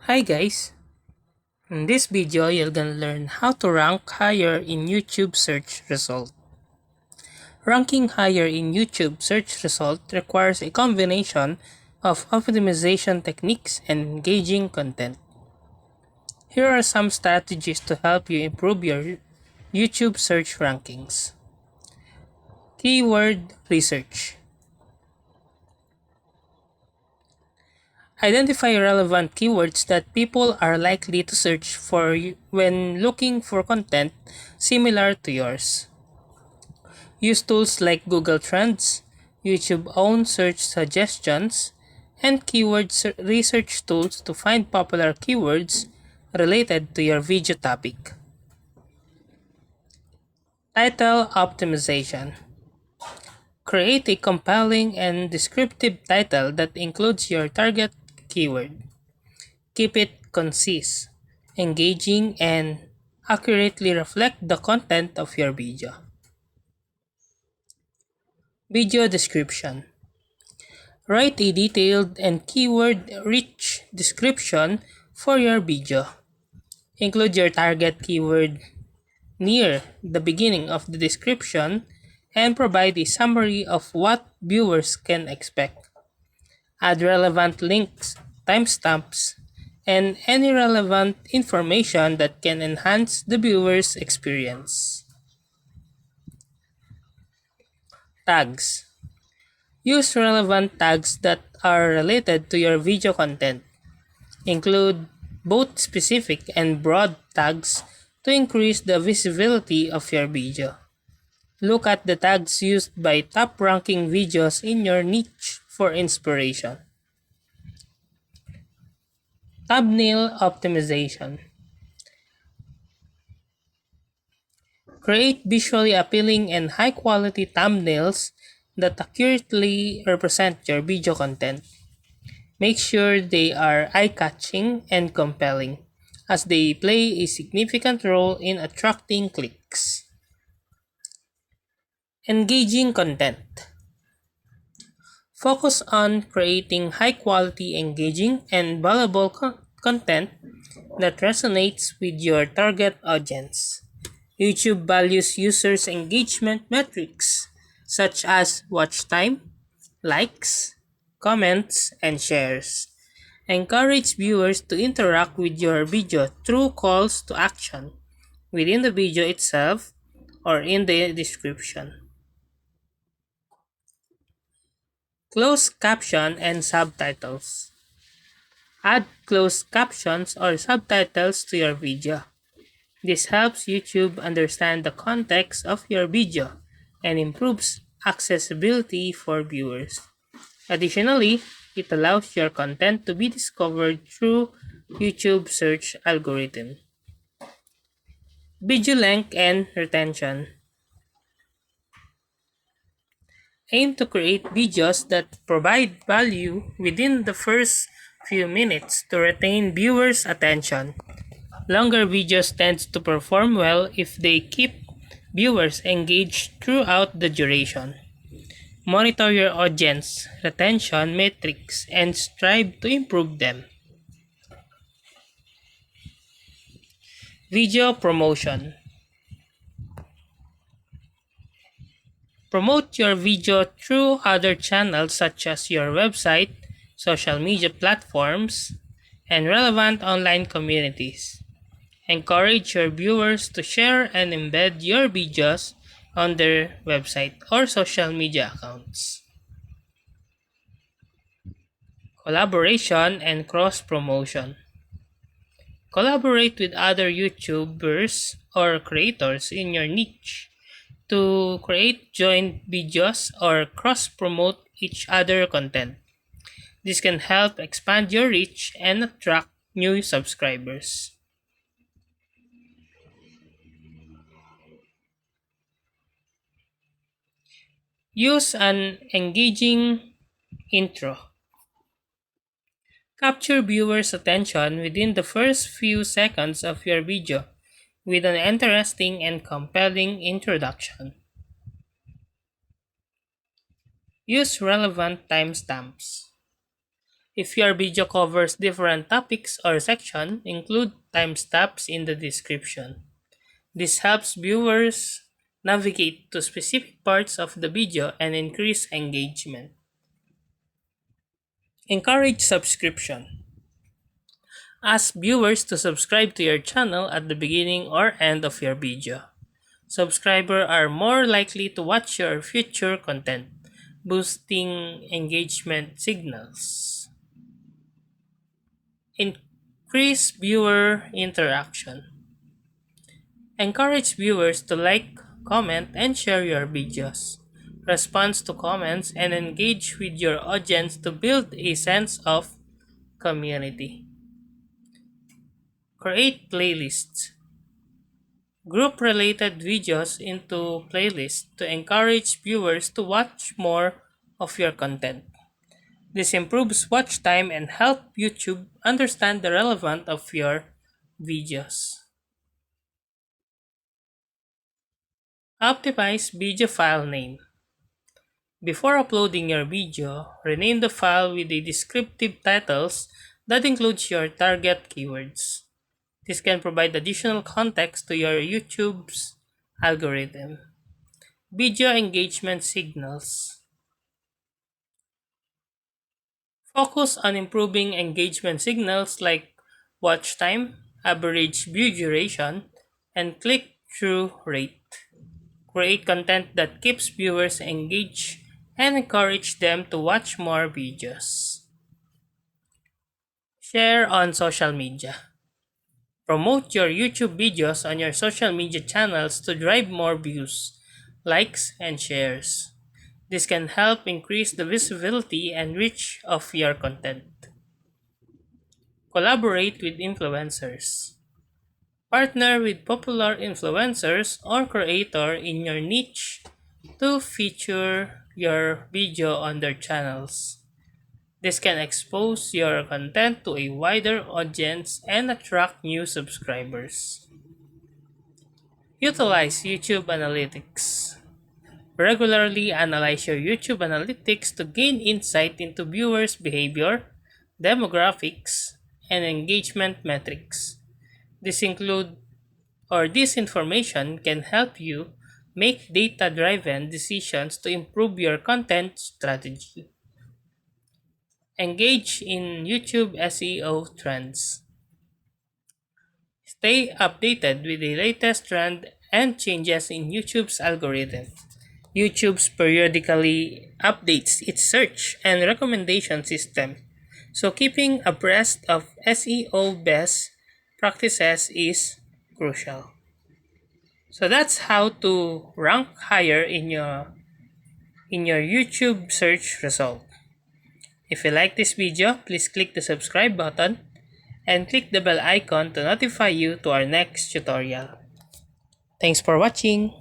Hi guys! In this video, you're gonna learn how to rank higher in YouTube search result. Ranking higher in YouTube search result requires a combination of optimization techniques and engaging content. Here are some strategies to help you improve your YouTube search rankings. Keyword research. Identify relevant keywords that people are likely to search for when looking for content similar to yours. Use tools like Google Trends, YouTube own search suggestions, and research tools to find popular keywords related to your video topic. Title optimization. Create a compelling and descriptive title that includes your target keyword. Keep it concise, engaging, and accurately reflect the content of your video. Video description. Write a detailed and keyword-rich description for your video. Include your target keyword near the beginning of the description and provide a summary of what viewers can expect. Add relevant links, timestamps, and any relevant information that can enhance the viewer's experience. Tags. Use relevant tags that are related to your video content. Include both specific and broad tags to increase the visibility of your video. Look at the tags used by top-ranking videos in your niche for inspiration. Thumbnail optimization. Create visually appealing and high-quality thumbnails that accurately represent your video content. Make sure they are eye-catching and compelling, as they play a significant role in attracting clicks. Engaging content. Focus on creating high-quality, engaging, and valuable content that resonates with your target audience. YouTube values users' engagement metrics such as watch time, likes, comments, and shares. Encourage viewers to interact with your video through calls to action within the video itself or in the description. Closed caption and subtitles. Add closed captions or subtitles to your video. This helps YouTube understand the context of your video and improves accessibility for viewers. Additionally, it allows your content to be discovered through YouTube search algorithm. Video length and retention. Aim to create videos that provide value within the first few minutes to retain viewers' attention. Longer videos tend to perform well if they keep viewers engaged throughout the duration. Monitor your audience retention metrics and strive to improve them. Video promotion. Promote your video through other channels such as your website, social media platforms, and relevant online communities. Encourage your viewers to share and embed your videos on their website or social media accounts. Collaboration and cross-promotion. Collaborate with other YouTubers or creators in your niche to create joint videos or cross-promote each other content. This can help expand your reach and attract new subscribers. Use an engaging intro. Capture viewers' attention within the first few seconds of your video with an interesting and compelling introduction. Use relevant timestamps. If your video covers different topics or section, include timestamps in the description. This helps viewers navigate to specific parts of the video and increase engagement. Encourage subscription. Ask viewers to subscribe to your channel at the beginning or end of your video. Subscribers are more likely to watch your future content, boosting engagement signals. Increase viewer interaction. Encourage viewers to like, comment, and share your videos. Respond to comments and engage with your audience to build a sense of community. Create playlists. Group related videos into playlists to encourage viewers to watch more of your content. This improves watch time and help YouTube understand the relevance of your videos. Optimize video file name. Before uploading your video, rename the file with the descriptive titles that includes your target keywords. This can provide additional context to your YouTube's algorithm. Video engagement signals. Focus on improving engagement signals like watch time, average view duration, and click-through rate. Create content that keeps viewers engaged and encourage them to watch more videos. Share on social media. Promote your YouTube videos on your social media channels to drive more views, likes, and shares. This can help increase the visibility and reach of your content. Collaborate with influencers. Partner with popular influencers or creator in your niche to feature your video on their channels. This can expose your content to a wider audience and attract new subscribers. Utilize YouTube Analytics. Regularly analyze your YouTube Analytics to gain insight into viewers' behavior, demographics, and engagement metrics. This information can help you make data-driven decisions to improve your content strategy. Engage in YouTube SEO trends. Stay updated with the latest trend and changes in YouTube's algorithm. YouTube periodically updates its search and recommendation system, so keeping abreast of SEO best practices is crucial. So that's how to rank higher in your YouTube search result. If you like this video, please click the subscribe button and click the bell icon to notify you to our next tutorial. Thanks for watching.